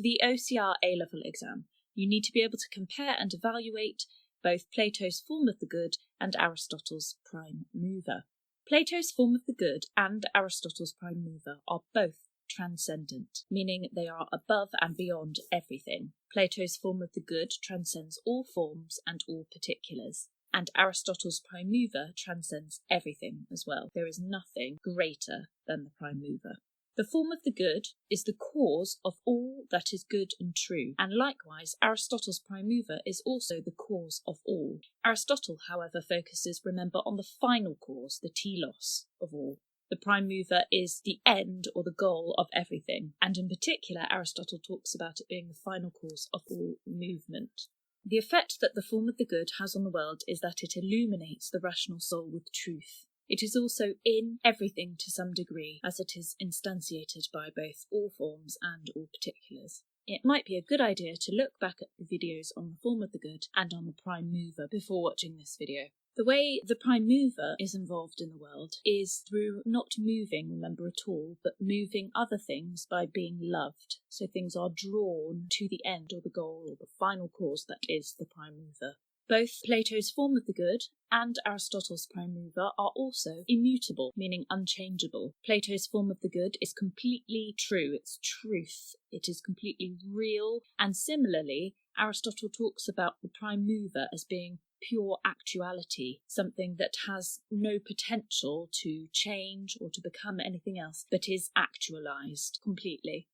the OCR A-level exam, you need to be able to compare and evaluate both Plato's form of the good and Aristotle's prime mover. Plato's form of the good and Aristotle's prime mover are both transcendent, meaning they are above and beyond everything. Plato's form of the good transcends all forms and all particulars, and Aristotle's prime mover transcends everything as well. There is nothing greater than the prime mover. The form of the good is the cause of all that is good and true, and likewise Aristotle's prime mover is also the cause of all. Aristotle, however, focuses, remember, on the final cause, the telos of all. The prime mover is the end or the goal of everything, and in particular Aristotle talks about it being the final cause of all movement. The effect that the form of the good has on the world is that it illuminates the rational soul with truth. It is also in everything to some degree, as it is instantiated by both all forms and all particulars. It might be a good idea to look back at the videos on the form of the good and on the prime mover before watching this video. The way the prime mover is involved in the world is through not moving, remember, at all, but moving other things by being loved. So things are drawn to the end or the goal or the final cause that is the prime mover. Both Plato's form of the good and Aristotle's prime mover are also immutable, meaning unchangeable. Plato's form of the good is completely true, it's truth, it is completely real, and similarly, Aristotle talks about the prime mover as being pure actuality, something that has no potential to change or to become anything else, but is actualized completely.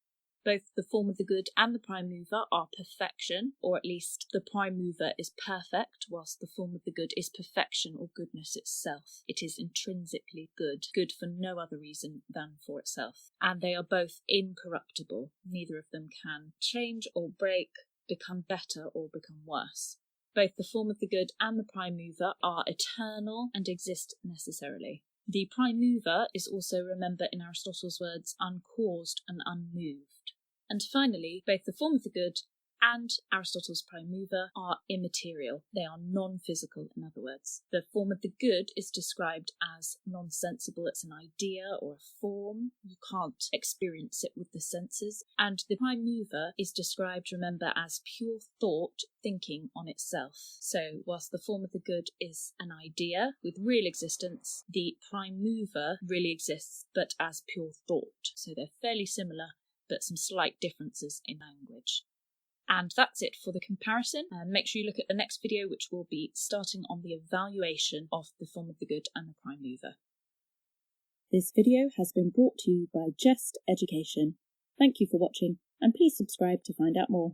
Both the form of the good and the prime mover are perfection, or at least the prime mover is perfect, whilst the form of the good is perfection or goodness itself. It is intrinsically good, good for no other reason than for itself. And they are both incorruptible. Neither of them can change or break, become better or become worse. Both the form of the good and the prime mover are eternal and exist necessarily. The prime mover is also, remember in Aristotle's words, uncaused and unmoved. And finally, both the form of the good and Aristotle's prime mover are immaterial. They are non-physical, in other words. The form of the good is described as nonsensible. It's an idea or a form. You can't experience it with the senses. And the prime mover is described, remember, as pure thought thinking on itself. So whilst the form of the good is an idea with real existence, the prime mover really exists, but as pure thought. So they're fairly similar, but some slight differences in language. And that's it for the comparison. Make sure you look at the next video, which will be starting on the evaluation of the form of the good and the prime mover. This video has been brought to you by Jest Education. Thank you for watching, and please subscribe to find out more.